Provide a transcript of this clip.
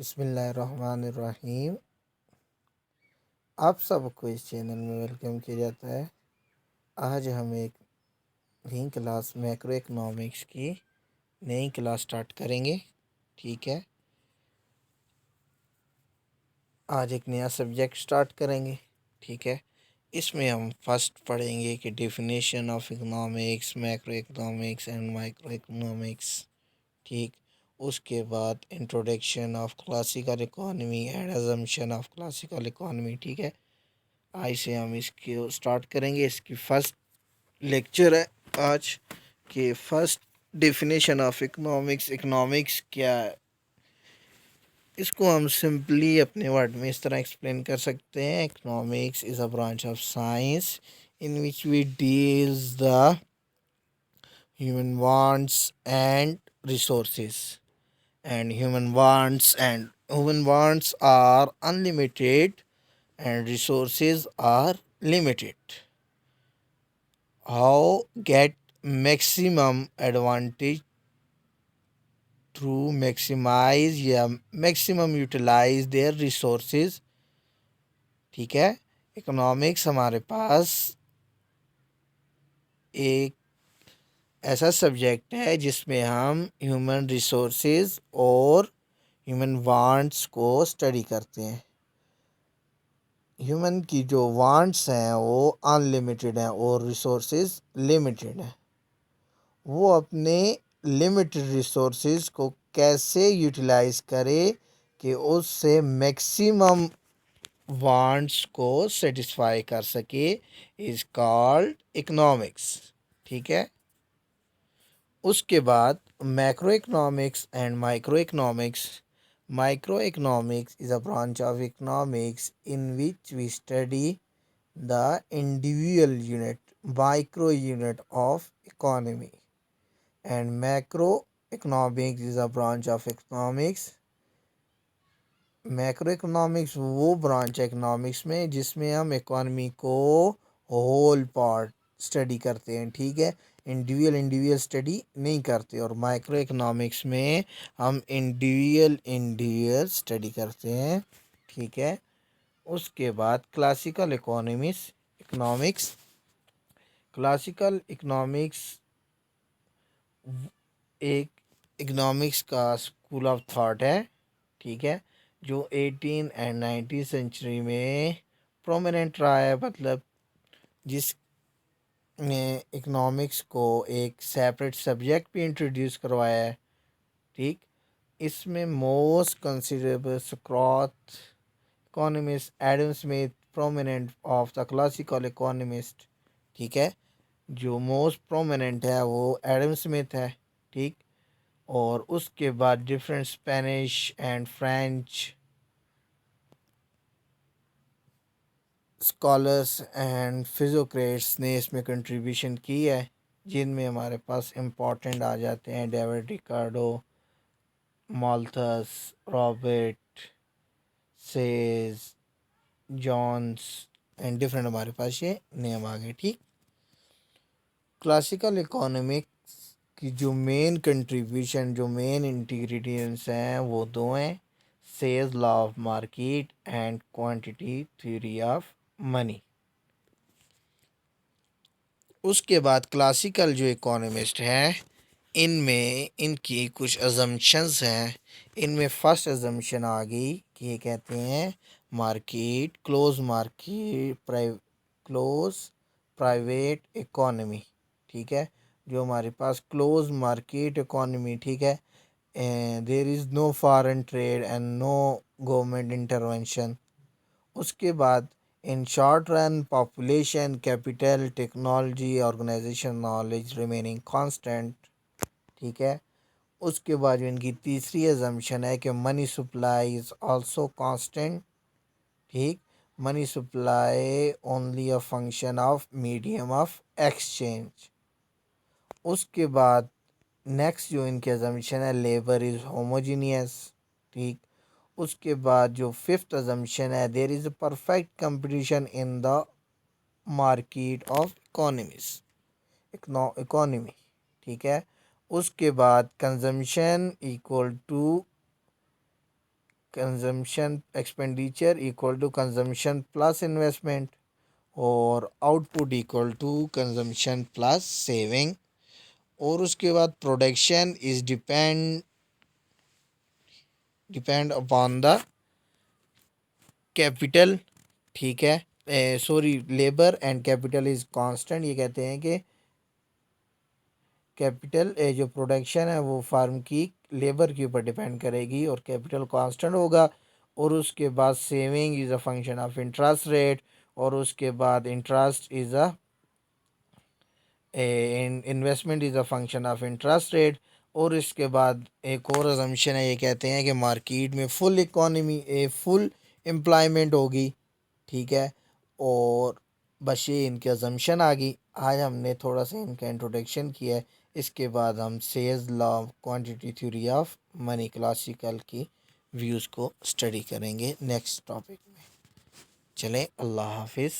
बिस्मिल्लाहिर्रहमानिर्रहीम। आप सबको इस चैनल में वेलकम किया जाता है। आज हम एक नई क्लास मैक्रो इकनॉमिक्स की नई क्लास स्टार्ट करेंगे। ठीक है, आज एक नया सब्जेक्ट स्टार्ट करेंगे। ठीक है, इसमें हम फर्स्ट पढ़ेंगे कि definition of economics, macro economics and micro economics. ठीक, उसके बाद introduction of classical economy and assumption of classical economy. ठीक है, आज से हम इसको स्टार्ट करेंगे। इसकी फर्स्ट लेक्चर है आज कि first definition of economics. Economics क्या है, इसको हम सिंपली अपने वर्ड में इस तरह एक्सप्लेन कर सकते हैं। Economics is a branch of science in which we deals the human wants and resources, and human wants are unlimited and resources are limited. How get maximum advantage through maximize या maximum utilize their resources। ठीक है, economics हमारे पास एक ऐसा subject है जिसमें हम human resources और ह्यूमन वांट्स को स्टडी करते हैं। ह्यूमन की जो वांट्स हैं वो अनलिमिटेड हैं और रिसोर्सेज लिमिटेड हैं। वो अपने लिमिटेड रिसोर्सेज को कैसे यूटिलाइज करे कि उससे मैक्सिमम वांट्स को सेटिस्फाई कर सके, इज़ कॉल्ड इकोनॉमिक्स। ठीक है, उसके बाद macro economics and micro economics. Microeconomics is a branch of economics in which we study the individual unit, micro unit of economy. And macroeconomics is a branch of economics. Macroeconomics वो branch है economics में जिसमें हम economy को whole part study करते हैं। ठीक है, इंडिविजुअल स्टडी नहीं करते। और माइक्रो इकोनॉमिक्स में हम इंडिविजुअल स्टडी करते हैं। ठीक है, उसके बाद क्लासिकल इकोनॉमिक्स। क्लासिकल इकोनॉमिक्स एक इकोनॉमिक्स का स्कूल ऑफ थॉट है। ठीक है, जो 18 एंड 19 सेंचुरी में प्रोमिनेंट रहा है, मतलब जिसने इकोनॉमिक्स को एक सेपरेट सब्जेक्ट भी इंट्रोड्यूस करवाया है। ठीक, इसमें मोस्ट कंसिडरेबल स्क्रॉथ economist Adam Smith prominent of the classical economist. ठीक है, जो मोस्ट प्रोमिनेंट है वो एडम स्मिथ है। ठीक, और उसके बाद different Spanish and French scholars and physiocrats ने इसमें कंट्रीब्यूशन की है, जिनमें हमारे पास इम्पोर्टेंट आ जाते हैं David Ricardo, Malthus, Robert Say's, Johns and different हमारे पास ये नेम आ गए। ठीक, क्लासिकल इकोनॉमिक्स की जो मेन कंट्रीब्यूशन, जो मेन इंटीग्रेडिएंट्स हैं वो दो हैं, says law of market and quantity theory of money. उसके बाद क्लासिकल जो इकोनॉमिस्ट हैं इनमें इनकी कुछ अजम्पशंस हैं। इनमें फर्स्ट अजम्पशन आ गई कि ये कहते हैं मार्केट क्लोज प्राइवेट इकोनॉमी। ठीक है, जो हमारे पास क्लोज मार्केट इकोनॉमी। ठीक है, there is no foreign trade and no government intervention. उसके बाद in short run population, capital, technology, organisation, knowledge remaining constant. ठीक है, उसके बाद जो इनकी तीसरी अजम्पशन है कि money supply is also constant. ठीक, money supply only a function of medium of exchange. उसके बाद नेक्स्ट जो इनकी अजम्पशन है, लेबर इज़ होमोजीनियस। ठीक, उसके बाद जो फिफ्थ अजम्पशन है, there is a perfect competition in the market of economy. ठीक है, उसके बाद consumption equal to consumption expenditure equal to consumption plus investment, और output equal to consumption plus saving. और उसके बाद production is depend upon the capital, ठीक है, sorry, labour and capital is constant. ये कहते हैं कि कैपिटल जो प्रोडक्शन है वो फार्म की लेबर के ऊपर डिपेंड करेगी और कैपिटल कांस्टेंट होगा। और उसके बाद saving is a function of interest rate, और उसके बाद interest is a investment is a function of interest rate. और इसके बाद एक और अजम्पशन है, ये कहते हैं कि मार्केट में फुल इकॉनमी फुल एम्प्लॉयमेंट होगी, ठीक है। और बस ये इनकी अजम्पशन आ गई। आज हमने थोड़ा सा इनका इंट्रोडक्शन किया है। इसके बाद हम सेल्स law quantity theory of money classical की व्यूज़ को स्टडी करेंगे नेक्स्ट टॉपिक में। चलें, अल्लाह हाफिज़।